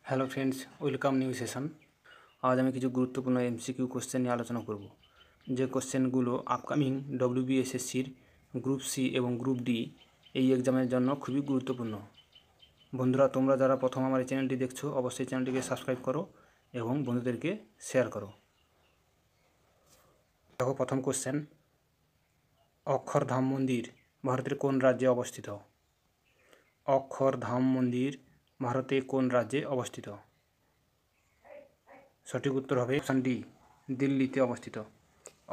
Hello friends, welcome new session. আজ আমি কিছু গুরুত্বপূর্ণ এমসিকিউ কোশ্চেন নিয়ে আলোচনা করব, যে কোশ্চেনগুলো আপকামিং ডব্লিউবিএসএসসির গ্রুপ সি এবং গ্রুপ ডি এই এক্সামের জন্য খুবই গুরুত্বপূর্ণ। বন্ধুরা, তোমরা যারা প্রথম আমার এই চ্যানেলটি দেখছো, অবশ্যই চ্যানেলটিকে সাবস্ক্রাইব করো এবং বন্ধুদেরকে শেয়ার করো। দেখো, প্রথম কোশ্চেন, অক্ষরধাম মন্দির ভারতের কোন রাজ্যে অবস্থিত? অক্ষরধাম মন্দির ভারতে কোন রাজ্যে অবস্থিত? সঠিক উত্তর হবে অপশান ডি, দিল্লিতে অবস্থিত।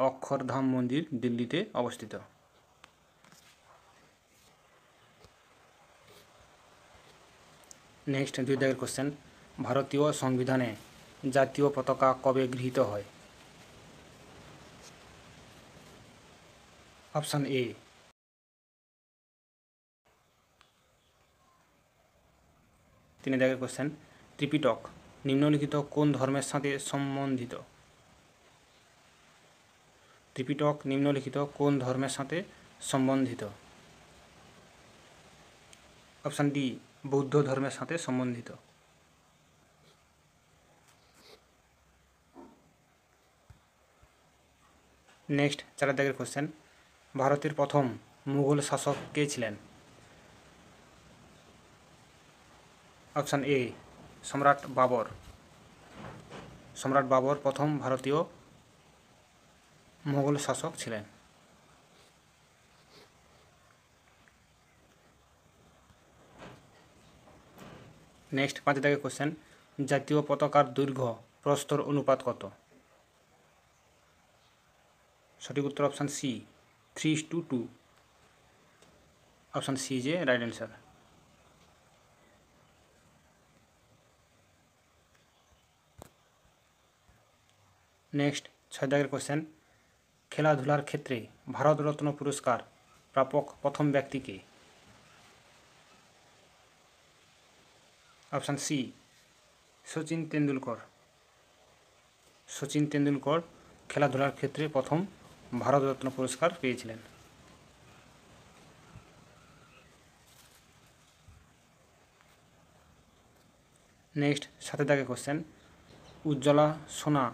অক্ষরধাম মন্দির দিল্লিতে অবস্থিত। নেক্সট, 2 দাগের কোশ্চেন, ভারতীয় সংবিধানে জাতীয় পতাকা কবে গৃহীত হয়? Option A. 3 দাগের কোশ্চেন, ত্রিপিটক নিম্নলিখিত কোন ধর্মের সাথে সম্বন্ধিত? ত্রিপিটক নিম্নলিখিত কোন ধর্মের সাথে সম্বন্ধিত? অপশান ডি, বৌদ্ধ ধর্মের সাথে সম্বন্ধিত। নেক্সট, 4 দাগের কোশ্চেন, ভারতের প্রথম মুঘল শাসক কে ছিলেন? অপশান এ, সম্রাট বাবর। সম্রাট বাবর প্রথম ভারতীয় মুঘল শাসক ছিলেন। নেক্সট, 5 দাগের কোশ্চেন, জাতীয় পতাকার দৈর্ঘ্য প্রস্তর অনুপাত কত? সঠিক উত্তর option C, 3:2। Option C is a right answer. Next, 6 দাগের কোশ্চেন, খেলাধুলার ক্ষেত্রে ভারতরত্ন পুরস্কার প্রাপক প্রথম ব্যক্তি কে? Option C, Sachin Tendulkar. সচিন তেন্ডুলকর খেলাধুলার ক্ষেত্রে প্রথম ভারতরত্ন পুরস্কার পেয়েছিলেন। নেক্সট, 7 দাগের কোশ্চেন, উজ্জ্বলা সোনা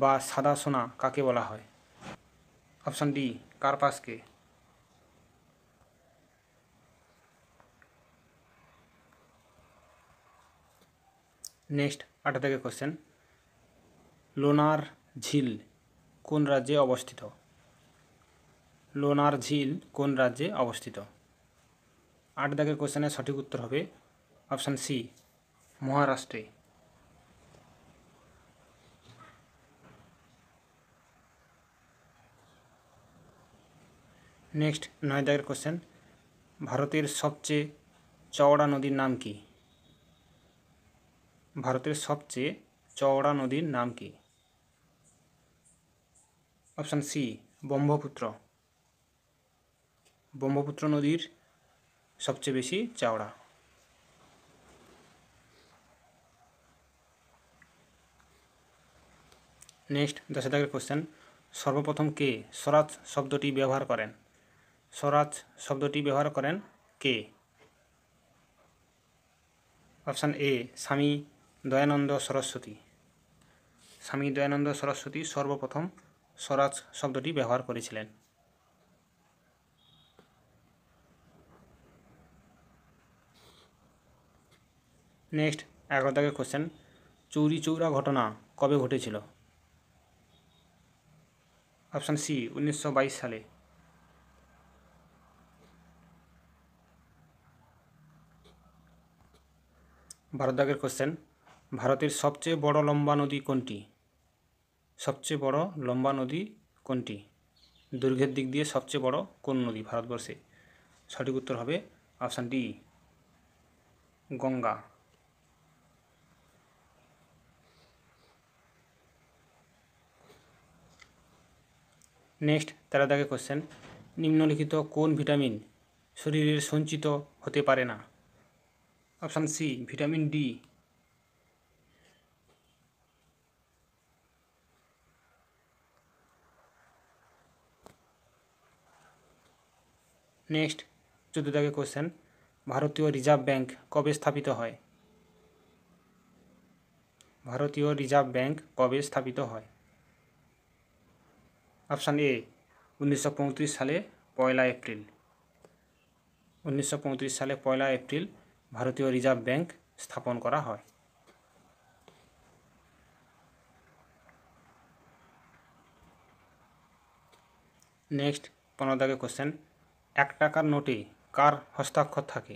বা সাদা সোনা কাকে বলা হয়? Option D, কার্পাসকে। নেক্সট, 8 দাগের কোশ্চেন, লোনার ঝিল কোন রাজ্যে অবস্থিত? লোনার ঝিল কোন রাজ্যে অবস্থিত? 8 দাগের কোশ্চেনের সঠিক উত্তর হবে অপশান সি, মহারাষ্ট্রে। নেক্সট, 9 দাগের কোশ্চেন, ভারতের সবচেয়ে চওড়া নদীর নাম কি? ভারতের সবচেয়ে চওড়া নদীর নাম কি? Option C, Brahmaputra. ব্রহ্মপুত্র নদীর সবচেয়ে বেশি চওড়া। নেক্সট, 10 দাগের কোশ্চেন, সর্বপ্রথম কে স্বরাজ শব্দটি ব্যবহার করেন? স্বরাজ শব্দটি ব্যবহার করেন কে? অপশান এ, স্বামী দয়ানন্দ সরস্বতী। স্বামী দয়ানন্দ সরস্বতী সর্বপ্রথম স্বরাজ শব্দটি ব্যবহার করেছিলেন। নেক্সট, 11 দাগের কোশ্চেন, চৌরি চৌরা ঘটনা কবে ঘটেছিল? অপশান সি, 1922 সালে। ভারত দাগের কোশ্চেন, ভারতের সবচেয়ে বড় লম্বা নদী কোনটি? সবচেয়ে বড় লম্বা নদী কোনটি? দৈর্ঘ্যের দিক দিয়ে সবচেয়ে বড় কোন নদী ভারতবর্ষে? সঠিক উত্তর হবে অপশান ডি, গঙ্গা। নেক্সট, 13 দাগের কোশ্চেন, নিম্নলিখিত কোন ভিটামিন শরীরের সঞ্চিত হতে পারে না? Option C, vitamin D. Next, 14 দাগের কোশ্চেন, ভারতীয় রিজার্ভ ব্যাংক কবে স্থাপিত হয়? ভারতীয় রিজার্ভ ব্যাঙ্ক কবে স্থাপিত হয়? অপশান এ 1935 সালে 1 এপ্রিল। 1935 সালে 1 এপ্রিল ভারতীয় রিজার্ভ ব্যাঙ্ক স্থাপন করা হয়। নেক্সট 15 দাগের কোশ্চেন, 1 টাকার নোটে কার হস্তাক্ষর থাকে?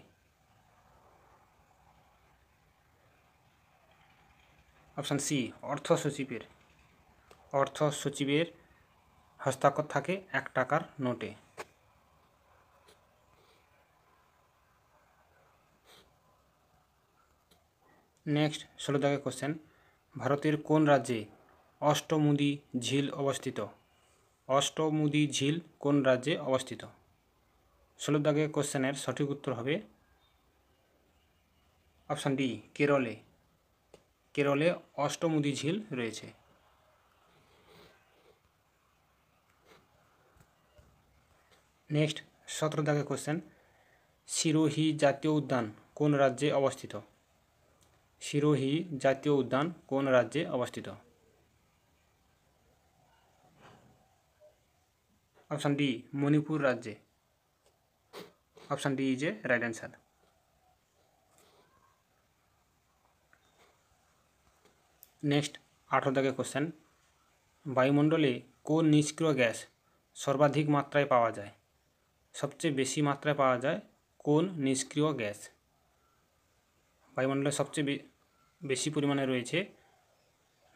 অপশান সি অর্থ সচিবের। অর্থ সচিবের হস্তাক্ষর থাকে 1 টাকার নোটে। নেক্সট 16 দাগের কোশ্চেন, ভারতের কোন রাজ্যে অষ্টমুদি ঝিল অবস্থিত? অষ্টমুদি ঝিল কোন রাজ্যে অবস্থিত? 16 দাগের কোশ্চেনের সঠিক উত্তর হবে অপশান ডি কেরলে। কেরলে অষ্টমুদি ঝিল রয়েছে। নেক্সট 17 দাগের কোশ্চেন, সিরোহি জাতীয় উদ্যান কোন রাজ্যে অবস্থিত? সিরোহি জাতীয় উদ্যান কোন রাজ্যে অবস্থিত? অপশান ডি মণিপুর রাজ্যে। Option D is a right answer. Next 18 দাগের কোশ্চেন, বায়ুমণ্ডলে কোন নিষ্ক্রিয় গ্যাস সর্বাধিক মাত্রায় পাওয়া যায়? সবচেয়ে বেশি মাত্রায় পাওয়া যায় কোন নিষ্ক্রিয় গ্যাস? বায়ুমণ্ডলে সবচেয়ে বেশি পরিমাণে রয়েছে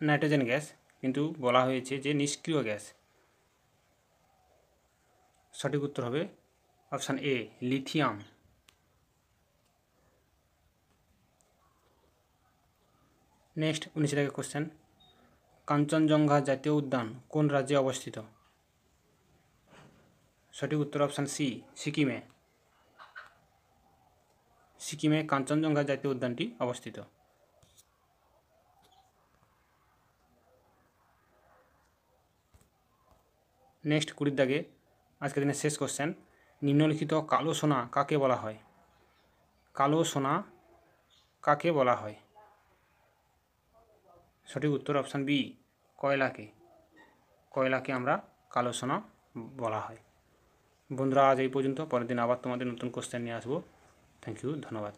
নাইট্রোজেন গ্যাস, কিন্তু বলা হয়েছে যে নিষ্ক্রিয় গ্যাস। সঠিক উত্তর হবে অপশান এ লিথিয়াম। নেক্সট 19 দাগের কোশ্চেন, কাঞ্চনজঙ্ঘা জাতীয় উদ্যান কোন রাজ্যে অবস্থিত? সঠিক উত্তর অপশান সি সিকিমে। সিকিমে কাঞ্চনজঙ্ঘা জাতীয় উদ্যানটি অবস্থিত। নেক্সট 20 দাগে আজকের দিনের শেষ কোশ্চেন, নিম্নলিখিত কালো সোনা কাকে বলা হয়? কালো সোনা কাকে বলা হয়? সঠিক উত্তর অপশান বি কয়লাকে। কয়লাকে আমরা কালো সোনা বলা হয়। বন্ধুরা আজ এই পর্যন্ত, পরের দিন আবার তোমাদের নতুন কোশ্চেন নিয়ে আসবো। থ্যাংক ইউ, ধন্যবাদ।